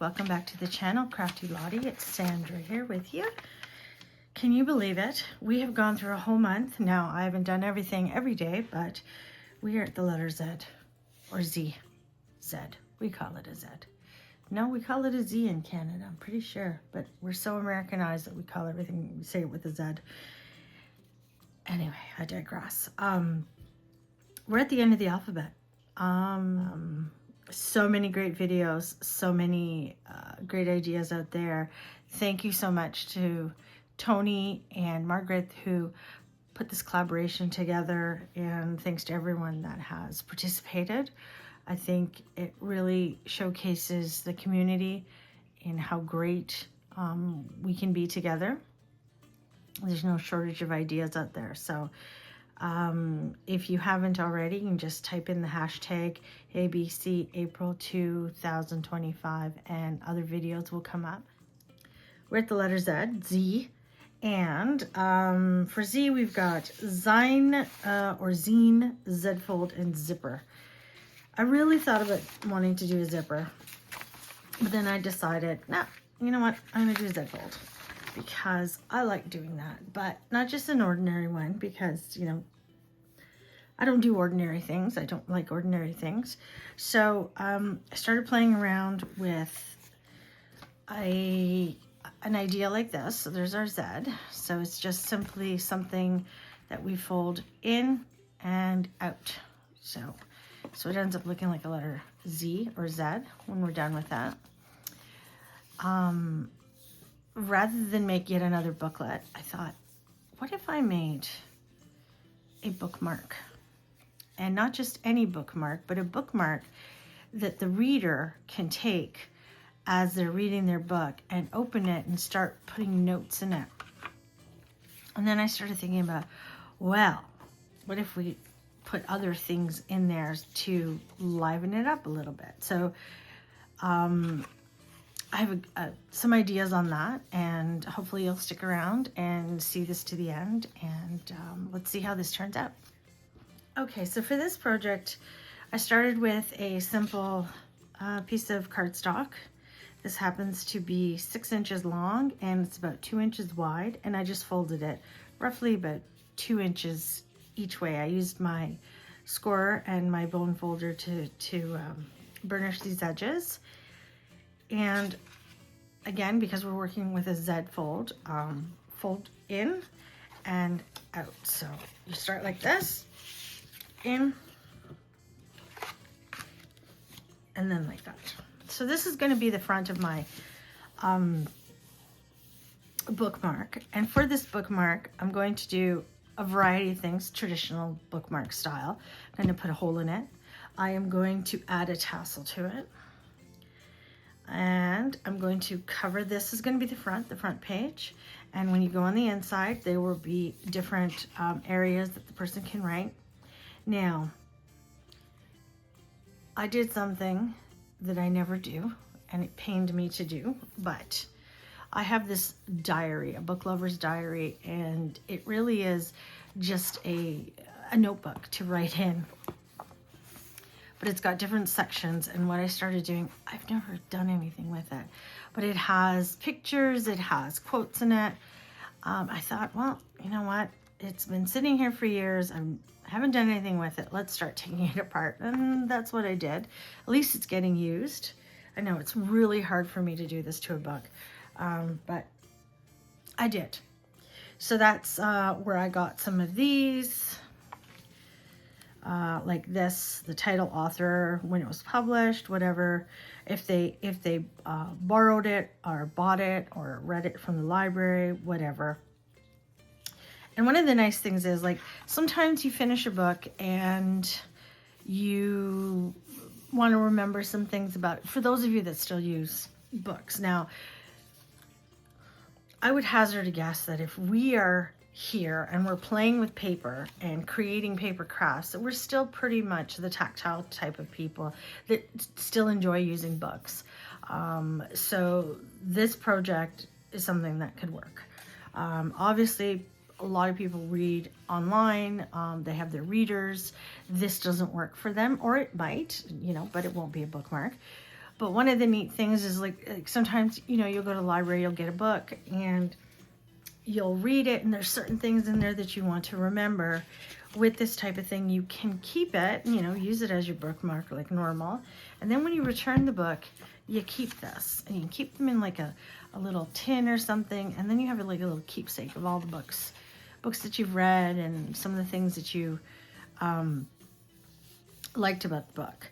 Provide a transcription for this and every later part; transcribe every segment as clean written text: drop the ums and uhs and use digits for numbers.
Welcome back to the channel, Crafty Lottie. It's Sandra here with you. Can you believe it? We have gone through a whole month. Now, I haven't done everything every day, but we are at the letter Z, or Z. Z. We call it a Z. No, we call it a Z in Canada, I'm pretty sure. But we're so Americanized that we call everything, we say it with a Z. Anyway, I digress. We're at the end of the alphabet. So many great videos, so many great ideas out there. Thank you so much to Tony and Margaret who put this collaboration together, and thanks to everyone that has participated. I think it really showcases the community and how great we can be together. There's no shortage of ideas out there. So if you haven't already, you can just type in the hashtag ABC April 2025 and other videos will come up. We're at the letter Z, Z. And for Z, we've got Zine or Zine, Z fold, and zipper. I really thought about wanting to do a zipper, but then I decided, nah, you know what? I'm going to do a Z fold because I like doing that, but not just an ordinary one because, you know, I don't do ordinary things. I don't like ordinary things. So I started playing around with an idea like this. So there's our Z. So it's just simply something that we fold in and out. So it ends up looking like a letter Z or Z when we're done with that. Rather than make yet another booklet, I thought, what if I made a bookmark? And not just any bookmark, but a bookmark that the reader can take as they're reading their book and open it and start putting notes in it. And then I started thinking about, well, what if we put other things in there to liven it up a little bit? So I have some ideas on that, and hopefully you'll stick around and see this to the end, and let's see how this turns out. Okay, so for this project, I started with a simple piece of cardstock. This happens to be 6 inches long and it's about 2 inches wide, and I just folded it roughly about 2 inches each way. I used my scorer and my bone folder to burnish these edges. And again, because we're working with a Z fold, fold in and out. So you start like this, in, and then like that. So this is going to be the front of my bookmark. And for this bookmark, I'm going to do a variety of things, traditional bookmark style. I'm going to put a hole in it. I am going to add a tassel to it. And I'm going to cover this. Is going to be the front page. And when you go on the inside, there will be different areas that the person can write. Now, I did something that I never do, and it pained me to do, but I have this diary, a book lover's diary, and it really is just a notebook to write in. But it's got different sections, and what I started doing, I've never done anything with it, but it has pictures, it has quotes in it. I thought, well, you know what? It's been sitting here for years. I haven't done anything with it. Let's start taking it apart. And that's what I did. At least it's getting used. I know it's really hard for me to do this to a book, but I did. So that's where I got some of these. Like this, the title, author, when it was published, whatever, if they borrowed it or bought it or read it from the library, whatever. And one of the nice things is, like, sometimes you finish a book and you want to remember some things about it. For those of you that still use books. Now, I would hazard a guess that if we are here and we're playing with paper and creating paper crafts, that we're still pretty much the tactile type of people that still enjoy using books. So this project is something that could work. Obviously, a lot of people read online. They have their readers. This doesn't work for them, or it might, you know, but it won't be a bookmark. But one of the neat things is like sometimes, you know, you'll go to the library, you'll get a book and you'll read it, and there's certain things in there that you want to remember. With this type of thing, you can keep it, you know, use it as your bookmark like normal. And then when you return the book, you keep this, and you can keep them in like a little tin or something. And then you have like a little keepsake of all the books that you've read and some of the things that you liked about the book.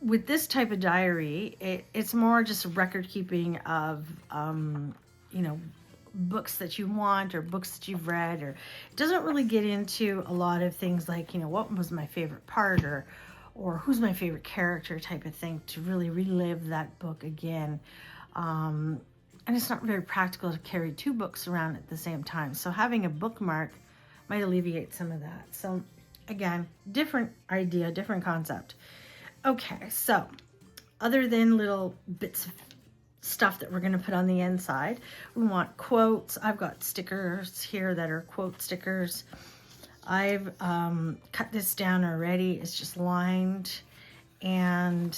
With this type of diary, it's more just record keeping of, you know, books that you want or books that you've read, or it doesn't really get into a lot of things like, you know, what was my favorite part or who's my favorite character type of thing, to really relive that book again. And it's not very practical to carry two books around at the same time. So having a bookmark might alleviate some of that. So again, different idea, different concept. Okay, so other than little bits of stuff that we're going to put on the inside, we want quotes. I've got stickers here that are quote stickers. I've cut this down already. It's just lined, and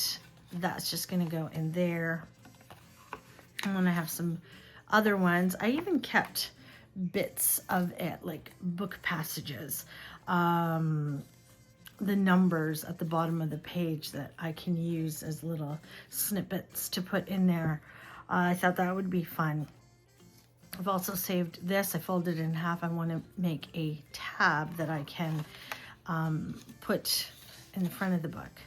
that's just going to go in there. I'm going to have some other ones. I even kept bits of it, like book passages, the numbers at the bottom of the page that I can use as little snippets to put in there. I thought that would be fun. I've also saved this. I folded it in half. I want to make a tab that I can put in the front of the book,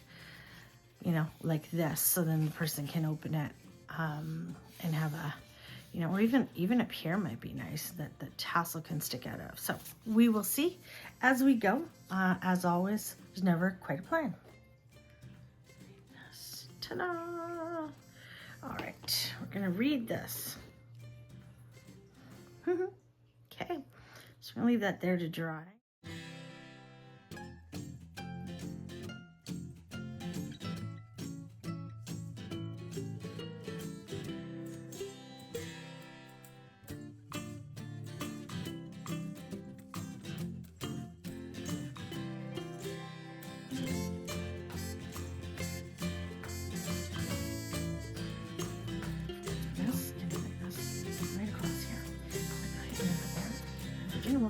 you know, like this, so then the person can open it and have a, you know, or even up here might be nice that the tassel can stick out of. So we will see as we go. As always, there's never quite a plan. Ta-da! All right, we're gonna read this. Okay, so we're gonna leave that there to dry.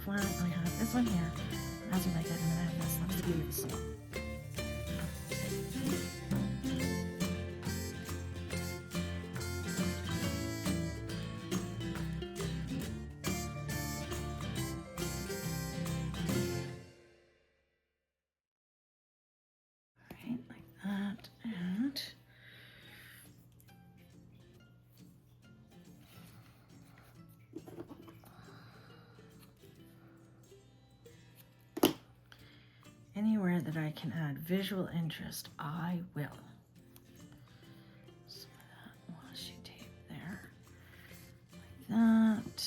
One, I have this one here. That's what I did, and then I have this. That's the beauty of the song. Right, like that, and anywhere that I can add visual interest, I will. Some of that washi tape there, like that.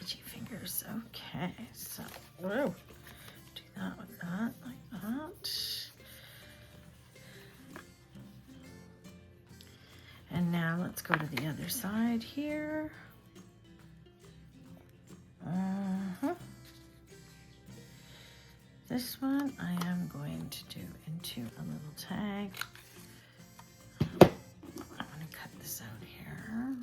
Itchy fingers. Okay, so whoa, do that with that, like that. And now let's go to the other side here. This one I am going to do into a little tag. I'm going to cut this out here.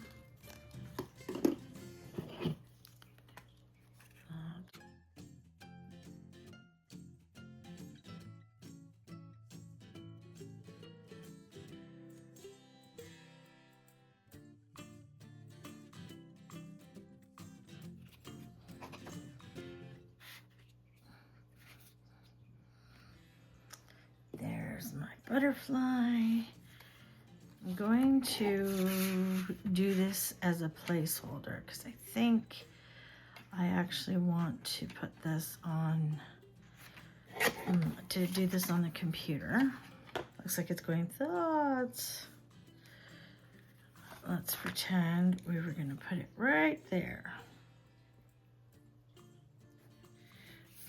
There's my butterfly. I'm going to do this as a placeholder because I think I actually want to put this on, to do this on the computer. Looks like it's going thoughts. Let's pretend we were going to put it right there.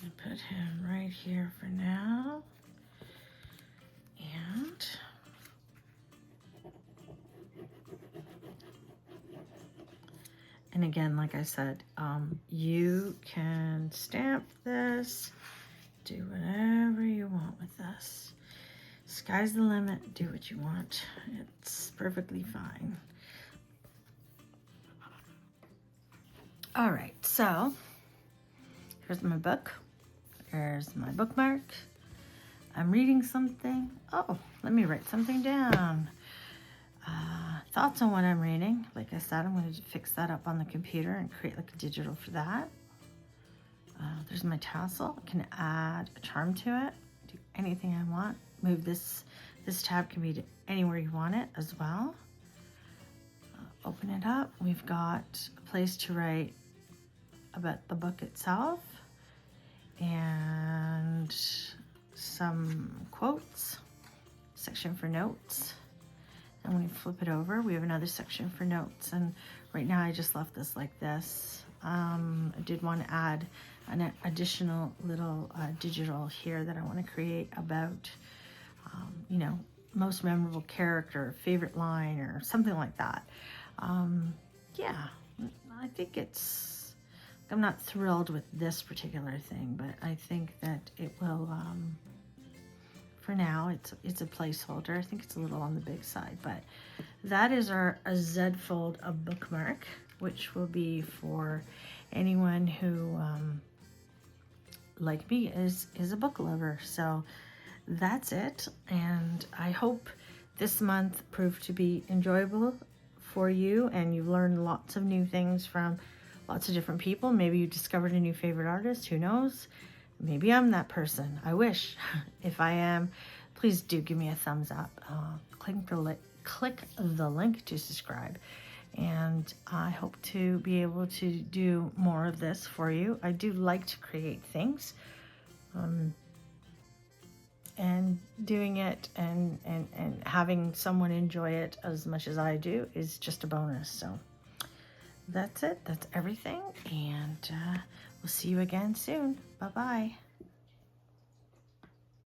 I'm going to put him right here for now. And again, like I said, you can stamp this do whatever you want with this. Sky's the limit. Do what you want. It's perfectly fine. All right, so here's my book. There's my bookmark. I'm reading something. Oh, let me write something down. Thoughts on what I'm reading. Like I said, I'm going to fix that up on the computer and create like a digital for that. There's my tassel. I can add a charm to it. Do anything I want. Move this. This tab can be to anywhere you want it as well. Open it up. We've got a place to write about the book itself and some quotes. Section for notes. And when we flip it over, we have another section for notes. And right now I just left this like this. I did want to add an additional little digital here that I want to create about, you know, most memorable character, favorite line, or something like that. Yeah, I think I'm not thrilled with this particular thing, but I think that it will, for now, it's a placeholder. I think it's a little on the big side, but that is a Z fold, a bookmark, which will be for anyone who, like me, is a book lover. So that's it, and I hope this month proved to be enjoyable for you, and you've learned lots of new things from lots of different people. Maybe you discovered a new favorite artist, who knows? Maybe I'm that person. I wish. If I am, please do give me a thumbs up. Click the link to subscribe. And I hope to be able to do more of this for you. I do like to create things. And doing it and having someone enjoy it as much as I do is just a bonus. So that's it. That's everything. And we'll see you again soon. Bye-bye.